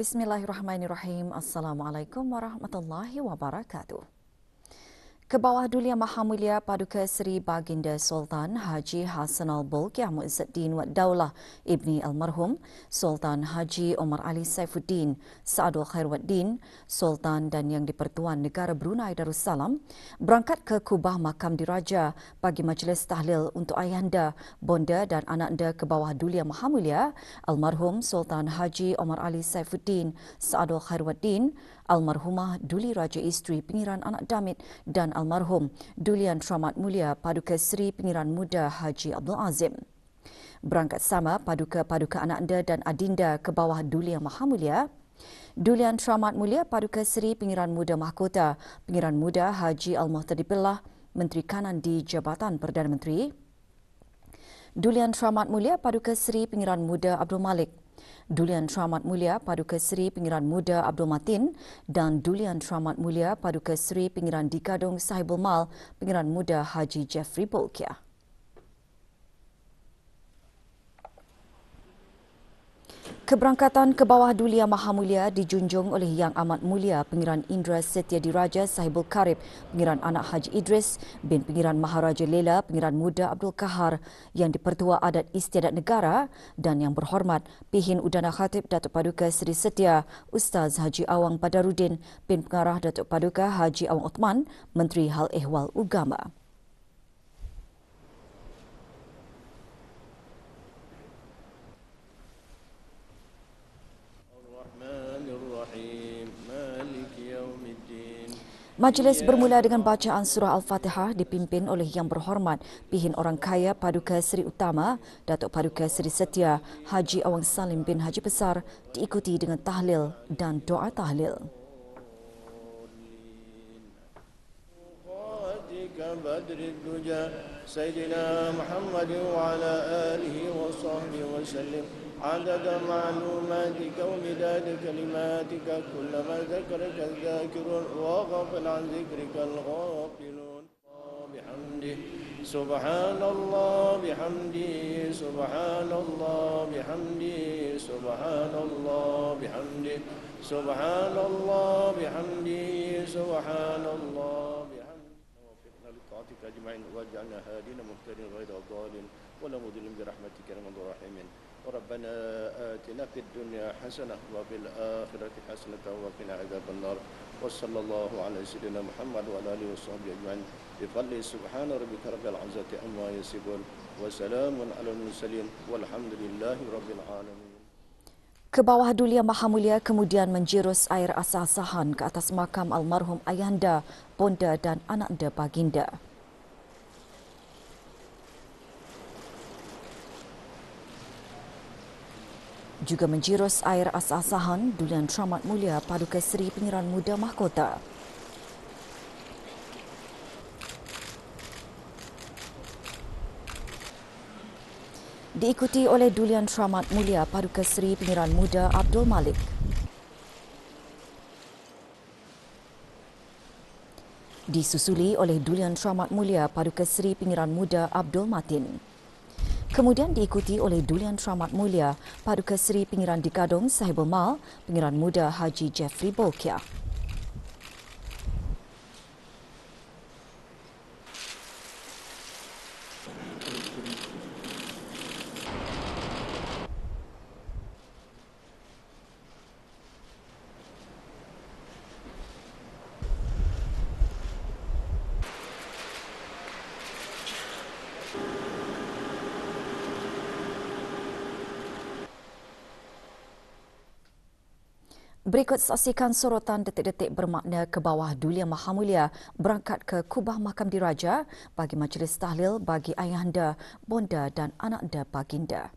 Bismillahirrahmanirrahim. Assalamualaikum warahmatullahi wabarakatuh. Kebawah Dulia Maha Mulia Paduka Seri Baginda Sultan Haji Hassanal Bolkiah Muizzuddin Wad Daulah Ibni Almarhum Sultan Haji Omar Ali Saifuddin Saadul Khairuddin Sultan dan Yang di-Pertuan Negara Brunei Darussalam berangkat ke Kubah Makam Diraja bagi majlis tahlil untuk ayahanda, bonda dan anakanda Kebawah Dulia Maha Mulia Almarhum Sultan Haji Omar Ali Saifuddin Saadul Khairuddin, Almarhumah Duli Raja Isteri Pengiran Anak Damit dan Almarhum Dulian Teramat Mulia Paduka Seri Pengiran Muda Haji Abdul Azim. Berangkat sama paduka-paduka anakanda dan adinda Kebawah Dulia Maha Mulia, Dulian Teramat Mulia Paduka Seri Pengiran Muda Mahkota Pengiran Muda Haji Al-Muhtadi Billah, Menteri Kanan di Jabatan Perdana Menteri, Dulian Teramat Mulia Paduka Seri Pengiran Muda Abdul Malik, Dulian Teramat Mulia Paduka Seri Pengiran Muda Abdul Matin dan Dulian Teramat Mulia Paduka Seri Pengiran Dikadung Sahibul Mal Pengiran Muda Haji Jeffrey Bolkiah. Keberangkatan Kebawah Dulia Maha Mulia dijunjung oleh Yang Amat Mulia Pengiran Indra Setia Diraja Sahibul Karib Pengiran Anak Haji Idris bin Pengiran Maharaja Lela Pengiran Muda Abdul Kahar, Yang di-Pertua Adat Istiadat Negara dan Yang Berhormat Pihin Udana Khatib Datuk Paduka Seri Setia Ustaz Haji Awang Badarudin bin Pengarah Datuk Paduka Haji Awang Uthman, Menteri Hal Ehwal Ugama. Majlis bermula dengan bacaan surah Al-Fatihah dipimpin oleh Yang Berhormat Pihin Orang Kaya Paduka Seri Utama Datuk Paduka Seri Setia Haji Awang Salim bin Haji Besar, diikuti dengan tahlil dan doa tahlil. Sayyidina Muhammad wa ala alihi wa sahbihi wa sallim عدد معلوماتك ومداد كلماتك كلما ذكرك الذاكرون وغفل عن ذكرك الغافلون بحمده سبحان الله بحمده سبحان الله بحمده سبحان الله بحمده سبحان الله بحمده سبحان الله بحمده ووفقنا لطاعتك أجمعين واجعلنا هادين مهتدين غير ضالين ولا مضل برحمتك يا أرحم الراحمين. ربنا آتنا في الدنيا حسنة وفي الآخرة حسنة وقنا عذاب النار وصلى الله على سيدنا محمد وعلى آله وصحبه أجمعين بفضل سبحان ربك رب العزة عما يصفون وسلام على المرسلين والحمد لله رب العالمين. Kebawah Dulia Maha Mulia kemudian menjirus air asah-asahan ke atas makam almarhum ayahanda, bonda dan anakanda baginda. Juga menjirus air asah-asahan Dulian Teramat Mulia Paduka Seri Pengiran Muda Mahkota. Diikuti oleh Dulian Teramat Mulia Paduka Seri Pengiran Muda Abdul Malik. Disusuli oleh Dulian Teramat Mulia Paduka Seri Pengiran Muda Abdul Matin. Kemudian diikuti oleh Dulian Teramat Mulia Paduka Seri Pengiran Dikadung Sahibul Mal Pengiran Muda Haji Jeffrey Bolkiah. Berikut saksikan sorotan detik-detik bermakna Kebawah Dulia Maha Mulia berangkat ke Kubah Makam Diraja bagi majlis tahlil bagi ayahanda, bonda dan anakanda baginda.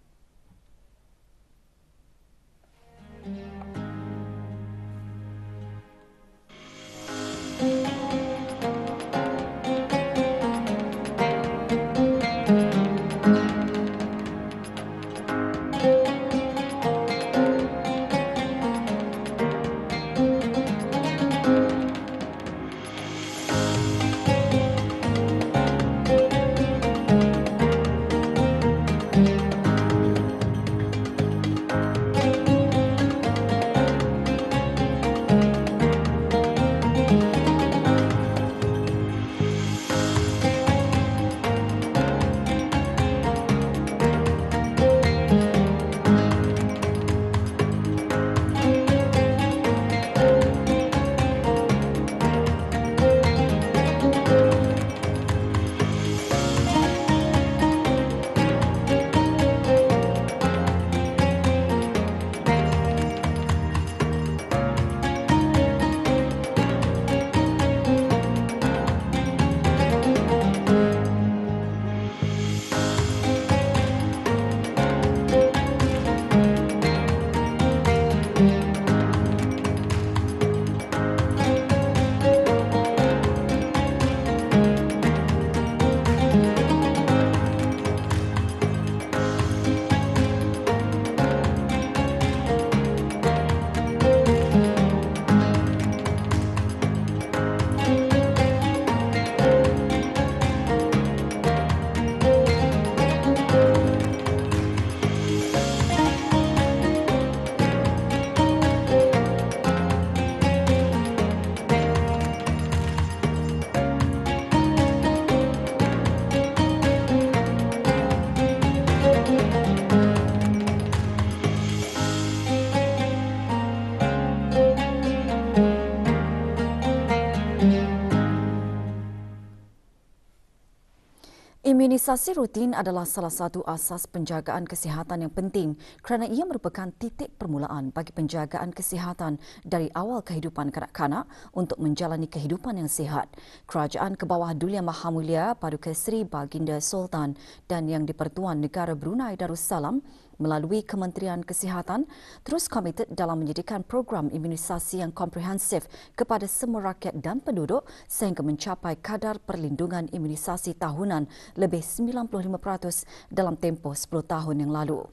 Imunisasi rutin adalah salah satu asas penjagaan kesihatan yang penting kerana ia merupakan titik permulaan bagi penjagaan kesihatan dari awal kehidupan kanak-kanak untuk menjalani kehidupan yang sihat. Kerajaan Kebawah Duli Yang Maha Mulia Paduka Seri Baginda Sultan dan Yang di-Pertuan Negara Brunei Darussalam melalui Kementerian Kesihatan terus komited dalam menyediakan program imunisasi yang komprehensif kepada semua rakyat dan penduduk sehingga mencapai kadar perlindungan imunisasi tahunan lebih 95% dalam tempoh 10 tahun yang lalu.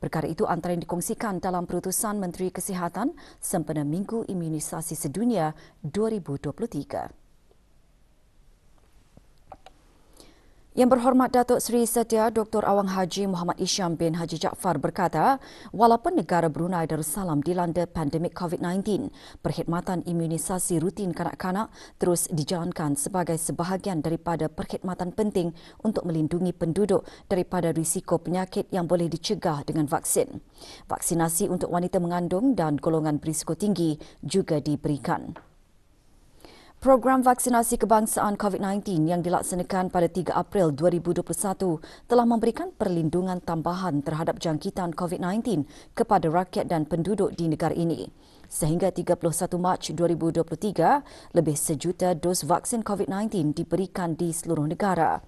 Perkara itu antara yang dikongsikan dalam Perutusan Menteri Kesihatan sempena Minggu Imunisasi Sedunia 2023. Yang Berhormat Datuk Seri Setia Dr. Awang Haji Muhammad Isham bin Haji Jaafar berkata, walaupun negara Brunei Darussalam dilanda pandemik COVID-19, perkhidmatan imunisasi rutin kanak-kanak terus dijalankan sebagai sebahagian daripada perkhidmatan penting untuk melindungi penduduk daripada risiko penyakit yang boleh dicegah dengan vaksin. Vaksinasi untuk wanita mengandung dan golongan berisiko tinggi juga diberikan. Program vaksinasi kebangsaan COVID-19 yang dilaksanakan pada 3 April 2021 telah memberikan perlindungan tambahan terhadap jangkitan COVID-19 kepada rakyat dan penduduk di negara ini. Sehingga 31 Mac 2023, lebih 1 juta dos vaksin COVID-19 diberikan di seluruh negara.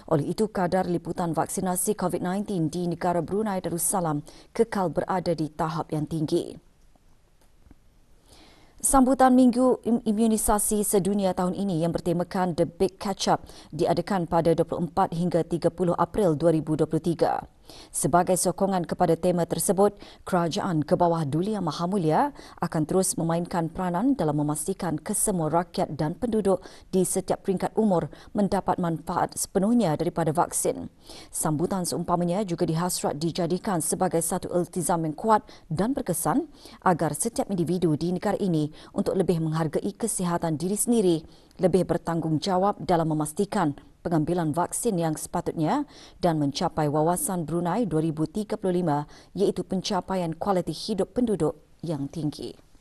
Oleh itu, kadar liputan vaksinasi COVID-19 di negara Brunei Darussalam kekal berada di tahap yang tinggi. Sambutan Minggu Imunisasi Sedunia tahun ini yang bertemakan The Big Catch-up diadakan pada 24 hingga 30 April 2023. Sebagai sokongan kepada tema tersebut, Kerajaan Kebawah Duli Yang Maha Mulia akan terus memainkan peranan dalam memastikan kesemua rakyat dan penduduk di setiap peringkat umur mendapat manfaat sepenuhnya daripada vaksin. Sambutan seumpamanya juga dihasrat dijadikan sebagai satu iltizam yang kuat dan berkesan agar setiap individu di negara ini untuk lebih menghargai kesihatan diri sendiri, lebih bertanggungjawab dalam memastikan pengambilan vaksin yang sepatutnya dan mencapai wawasan Brunei 2035 iaitu pencapaian kualiti hidup penduduk yang tinggi.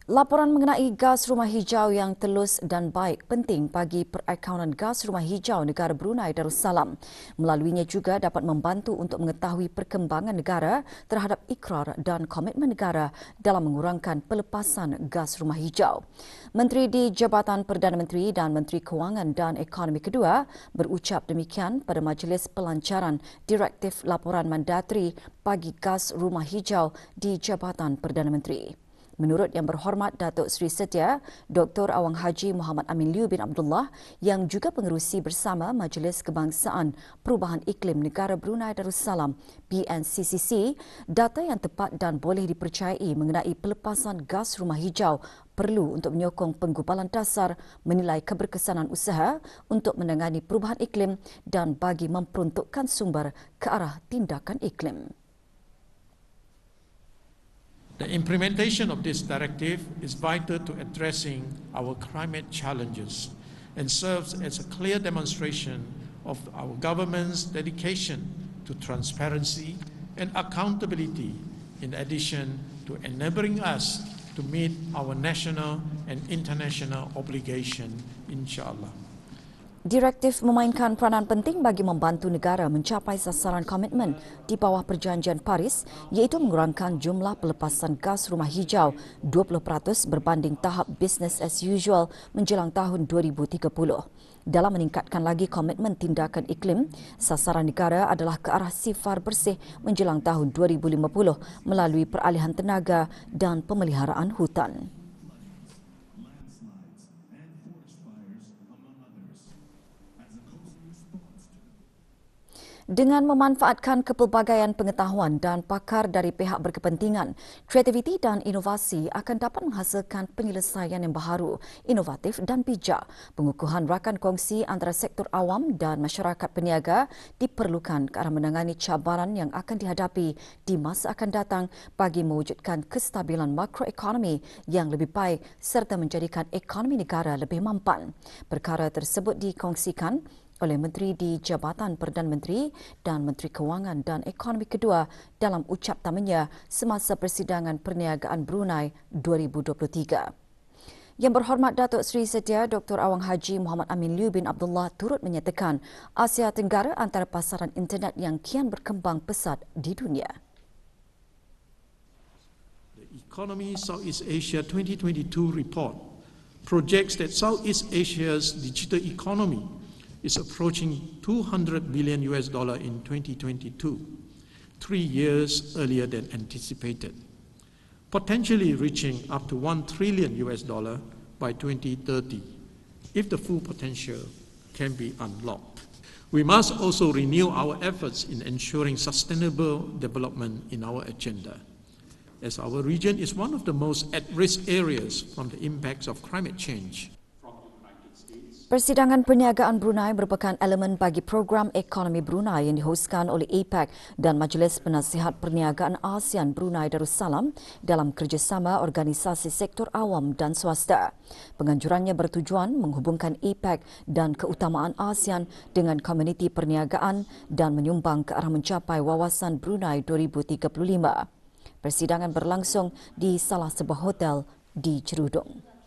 Laporan mengenai gas rumah hijau yang telus dan baik penting bagi perakaunan gas rumah hijau negara Brunei Darussalam. Melaluinya juga dapat membantu untuk mengetahui perkembangan negara terhadap ikrar dan komitmen negara dalam mengurangkan pelepasan gas rumah hijau. Menteri di Jabatan Perdana Menteri dan Menteri Kewangan dan Ekonomi Kedua berucap demikian pada majlis pelancaran Direktif Laporan Mandateri bagi gas rumah hijau di Jabatan Perdana Menteri. Menurut Yang Berhormat Datuk Seri Setia, Dr. Awang Haji Muhammad Amin Liu bin Abdullah yang juga pengerusi bersama Majlis Kebangsaan Perubahan Iklim Negara Brunei Darussalam (PNCCC), data yang tepat dan boleh dipercayai mengenai pelepasan gas rumah hijau perlu untuk menyokong penggubalan dasar menilai keberkesanan usaha untuk menangani perubahan iklim dan bagi memperuntukkan sumber ke arah tindakan iklim. The implementation of this directive is vital to addressing our climate challenges and serves as a clear demonstration of our government's dedication to transparency and accountability, in addition to enabling us to meet our national and international obligation, inshallah. Direktif memainkan peranan penting bagi membantu negara mencapai sasaran komitmen di bawah Perjanjian Paris iaitu mengurangkan jumlah pelepasan gas rumah hijau 20% berbanding tahap business as usual menjelang tahun 2030. Dalam meningkatkan lagi komitmen tindakan iklim, sasaran negara adalah ke arah sifar bersih menjelang tahun 2050 melalui peralihan tenaga dan pemeliharaan hutan. Dengan memanfaatkan kepelbagaian pengetahuan dan pakar dari pihak berkepentingan, kreativiti dan inovasi akan dapat menghasilkan penyelesaian yang baharu, inovatif dan bijak. Pengukuhan rakan kongsi antara sektor awam dan masyarakat peniaga diperlukan ke arah menangani cabaran yang akan dihadapi di masa akan datang bagi mewujudkan kestabilan makroekonomi yang lebih baik serta menjadikan ekonomi negara lebih mampan. Perkara tersebut dikongsikan oleh Menteri di Jabatan Perdana Menteri dan Menteri Kewangan dan Ekonomi Kedua dalam ucap tamanya semasa persidangan perniagaan Brunei 2023. Yang Berhormat Datuk Seri Setia Dr. Awang Haji Muhammad Amin Liu bin Abdullah turut menyatakan Asia Tenggara antara pasaran internet yang kian berkembang pesat di dunia. The Economy Southeast Asia 2022 report projects that Southeast Asia's digital economy is approaching $200 billion in 2022, 3 years earlier than anticipated, potentially reaching up to $1 trillion by 2030 if the full potential can be unlocked. We must also renew our efforts in ensuring sustainable development in our agenda, as our region is one of the most at-risk areas from the impacts of climate change. Persidangan Perniagaan Brunei merupakan elemen bagi program ekonomi Brunei yang dihoskan oleh APEC dan Majlis Penasihat Perniagaan ASEAN Brunei Darussalam dalam kerjasama organisasi sektor awam dan swasta. Penganjurannya bertujuan menghubungkan APEC dan keutamaan ASEAN dengan komuniti perniagaan dan menyumbang ke arah mencapai wawasan Brunei 2035. Persidangan berlangsung di salah sebuah hotel di Cerudong.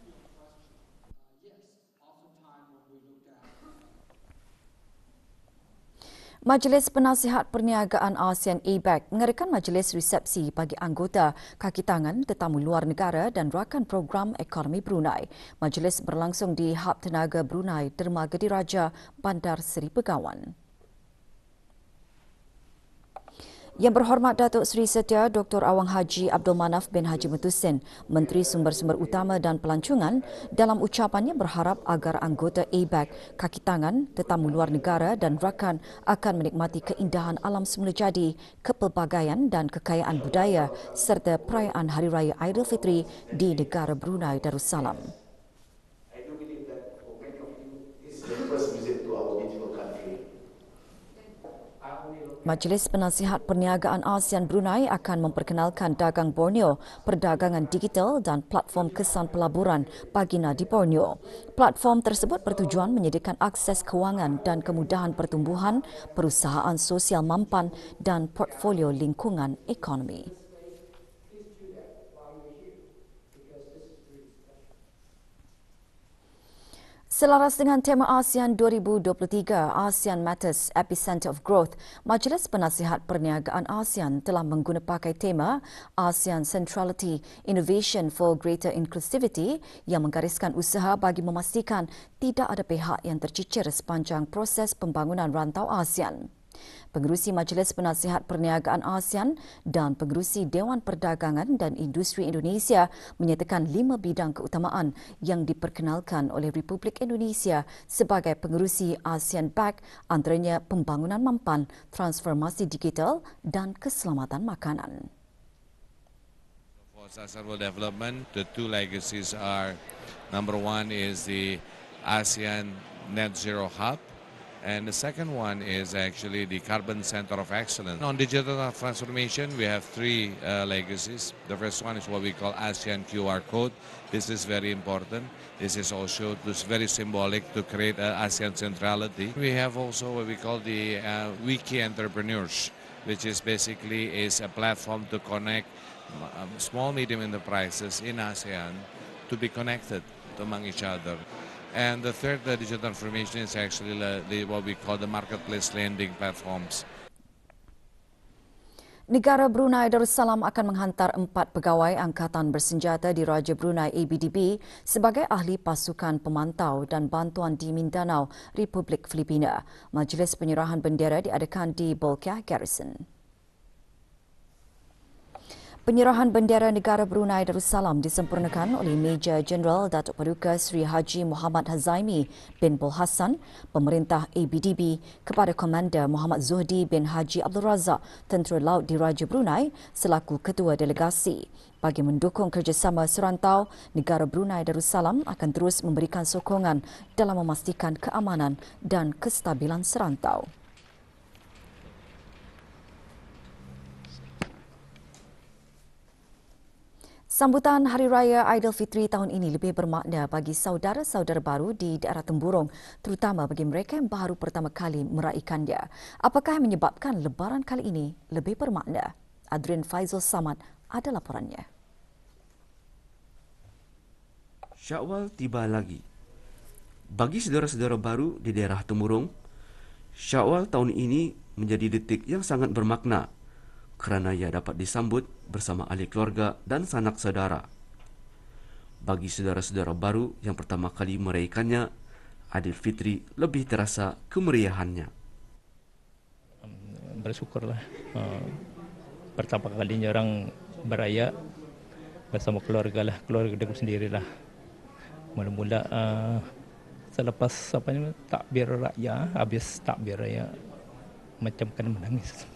Majlis Penasihat Perniagaan ASEAN APEC mengadakan majlis resepsi bagi anggota, kaki tangan, tetamu luar negara dan rakan program ekonomi Brunei. Majlis berlangsung di Hub Tenaga Brunei, Dermaga Diraja, Bandar Seri Begawan. Yang Berhormat Datuk Seri Setia Dr. Awang Haji Abdul Manaf bin Haji Mutusin, Menteri Sumber-Sumber Utama dan Pelancongan, dalam ucapannya berharap agar anggota APEC, kaki tangan, tetamu luar negara dan rakan akan menikmati keindahan alam semula jadi, kepelbagaian dan kekayaan budaya serta perayaan Hari Raya Aidilfitri di negara Brunei Darussalam. I do believe that for many of you, this is the first visit to our beautiful country. Majlis Penasihat Perniagaan ASEAN Brunei akan memperkenalkan dagang Borneo, perdagangan digital dan platform kesan pelaburan Pagina di Borneo. Platform tersebut bertujuan menyediakan akses kewangan dan kemudahan pertumbuhan, perusahaan sosial mampan dan portfolio lingkungan ekonomi. Selaras dengan tema ASEAN 2023, ASEAN Matters Epicenter of Growth, Majlis Penasihat Perniagaan ASEAN telah menggunapakai tema ASEAN Centrality Innovation for Greater Inclusivity yang menggariskan usaha bagi memastikan tidak ada pihak yang tercicir sepanjang proses pembangunan rantau ASEAN. Pengerusi Majlis Penasihat Perniagaan ASEAN dan Pengerusi Dewan Perdagangan dan Industri Indonesia menyatakan 5 bidang keutamaan yang diperkenalkan oleh Republik Indonesia sebagai pengerusi ASEAN Pact, antaranya pembangunan mampan, transformasi digital dan keselamatan makanan. For sustainable development, the two legacies are, number one is the ASEAN Net Zero Hub, and the second one is actually the Carbon Center of Excellence. On digital transformation, we have three legacies. The first one is what we call ASEAN QR Code. This is very important. This is also very symbolic to create ASEAN centrality. We have also what we call the Wiki Entrepreneurs, which is basically is a platform to connect small, medium enterprises in ASEAN to be connected among each other. And the third digital transformation is actually what we call the marketplace lending platforms. Negara Brunei Darussalam akan menghantar 4 pegawai angkatan bersenjata di Raja Brunei ABDB sebagai ahli pasukan pemantau dan bantuan di Mindanao, Republik Filipina. Majlis penyerahan bendera diadakan di Bolkiah Garrison. Penyerahan bendera negara Brunei Darussalam disempurnakan oleh Major Jeneral Datuk Paduka Seri Haji Muhammad Hazaimi bin Bul Hassan, Pemerintah ABDB, kepada Komander Muhammad Zuhdi bin Haji Abdul Razak, Tentera Laut Diraja Brunei selaku Ketua Delegasi. Bagi mendukung kerjasama serantau, negara Brunei Darussalam akan terus memberikan sokongan dalam memastikan keamanan dan kestabilan serantau. Sambutan Hari Raya Aidilfitri tahun ini lebih bermakna bagi saudara-saudara baru di daerah Temburong, terutama bagi mereka yang baru pertama kali meraikannya. Apakah yang menyebabkan Lebaran kali ini lebih bermakna? Adrian Faizul Samad ada laporannya. Syawal tiba lagi. Bagi saudara-saudara baru di daerah Temurong, Syawal tahun ini menjadi detik yang sangat bermakna kerana ia dapat disambut bersama ahli keluarga dan sanak saudara. Bagi saudara-saudara baru yang pertama kali merayakannya, Aidilfitri lebih terasa kemeriahannya. Bersyukurlah. Pertama kalinya orang beraya bersama keluarga lah, keluarga aku sendirilah. Mula-mula selepas takbir raya, habis takbir raya macam kena menangis.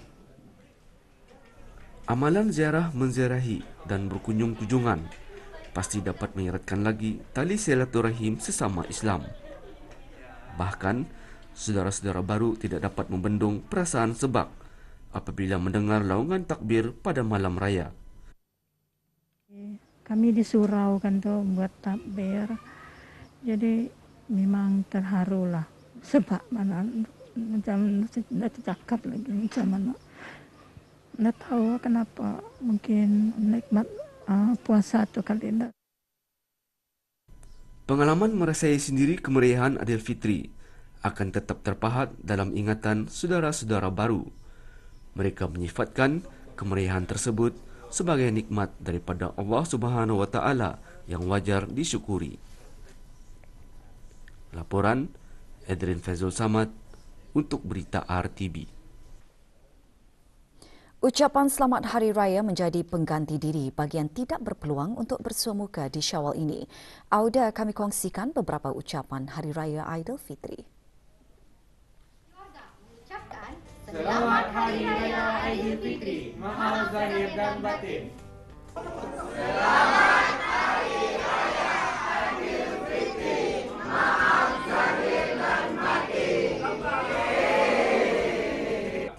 Amalan ziarah menziarahi dan berkunjung-kunjungan pasti dapat mengeratkan lagi tali silaturahim sesama Islam. Bahkan, saudara-saudara baru tidak dapat membendung perasaan sebab apabila mendengar laungan takbir pada malam raya. Kami di surau kan tuh buat takbir, jadi memang terharu lah. Sebab mana macam tidak cakap lagi macam mana. Tidak tahu kenapa, mungkin nikmat puasa tu kali ini. Pengalaman merasai sendiri kemeriahan Aidilfitri akan tetap terpahat dalam ingatan saudara-saudara baru. Mereka menyifatkan kemeriahan tersebut sebagai nikmat daripada Allah Subhanahu Wa Taala yang wajar disyukuri. Laporan Adrian Fazul Samad untuk Berita RTB. Ucapan selamat Hari Raya menjadi pengganti diri bagi yang tidak berpeluang untuk bersua muka di Syawal ini. Auda kami kongsikan beberapa ucapan Hari Raya Aidilfitri. Selamat Hari Raya Aidilfitri, mahal zahir dan batin. Selamat Hari Raya Aidilfitri, mahal zahir dan batin.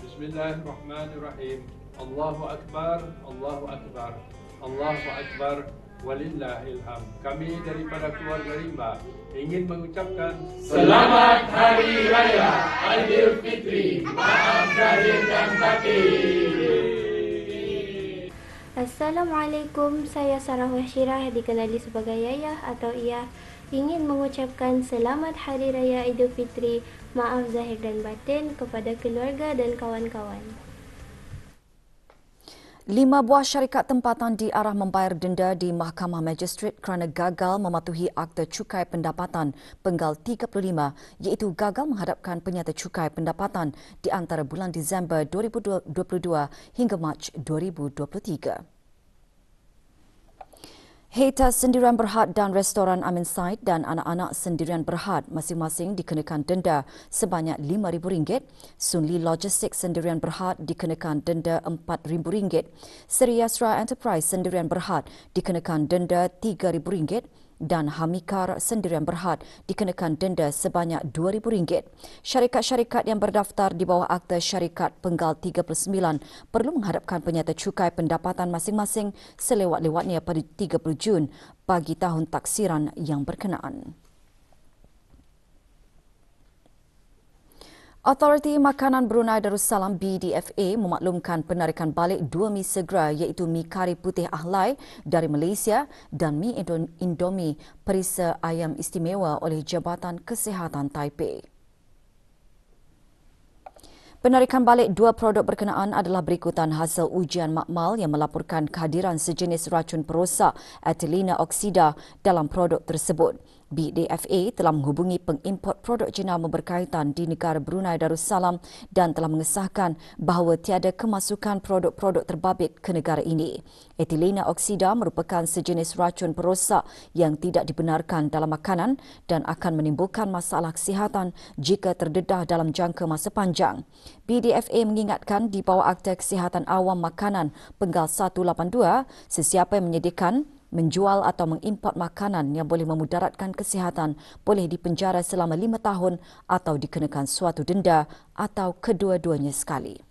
Bismillahirrahmanirrahim. Allahu Akbar, Allahu Akbar, Allahu Akbar, walillahil hamd. Kami daripada keluarga Rimba ingin mengucapkan Selamat Hari Raya Aidilfitri, maaf zahir dan batin. Assalamualaikum, saya Sarah Wahsyirah, dikenali sebagai Yayah atau Iyah. Ingin mengucapkan Selamat Hari Raya Aidilfitri, maaf zahir dan batin kepada keluarga dan kawan-kawan. 5 buah syarikat tempatan diarah membayar denda di Mahkamah Magistrate kerana gagal mematuhi Akta Cukai Pendapatan Penggal 35 iaitu gagal menghadapkan penyata cukai pendapatan di antara bulan Disember 2022 hingga Mac 2023. Hater Sendirian Berhad dan Restoran Amin Said dan anak-anak Sendirian Berhad masing-masing dikenakan denda sebanyak RM5,000. Sunli Logistik Sendirian Berhad dikenakan denda RM4,000. Seri Yasra Enterprise Sendirian Berhad dikenakan denda RM3,000 dan Hamikar Sendirian Berhad dikenakan denda sebanyak RM2,000. Syarikat-syarikat yang berdaftar di bawah Akta Syarikat Penggal 39 perlu menghadapkan penyata cukai pendapatan masing-masing selewat-lewatnya pada 30 Jun bagi tahun taksiran yang berkenaan. Autoriti Makanan Brunei Darussalam BDFA memaklumkan penarikan balik 2 mi segera iaitu mi kari putih Ahlai dari Malaysia dan mi Indomie perisa ayam istimewa oleh Jabatan Kesihatan Taipei. Penarikan balik 2 produk berkenaan adalah berikutan hasil ujian makmal yang melaporkan kehadiran sejenis racun perosak ethylene oksida dalam produk tersebut. BDFA telah menghubungi pengimport produk jenama berkaitan di negara Brunei Darussalam dan telah mengesahkan bahawa tiada kemasukan produk-produk terbabit ke negara ini. Ethylene oksida merupakan sejenis racun perosak yang tidak dibenarkan dalam makanan dan akan menimbulkan masalah kesihatan jika terdedah dalam jangka masa panjang. BDFA mengingatkan di bawah Akta Kesihatan Awam Makanan Penggal 182, sesiapa yang menyediakan, menjual atau mengimport makanan yang boleh memudaratkan kesihatan boleh dipenjara selama 5 tahun atau dikenakan suatu denda atau kedua-duanya sekali.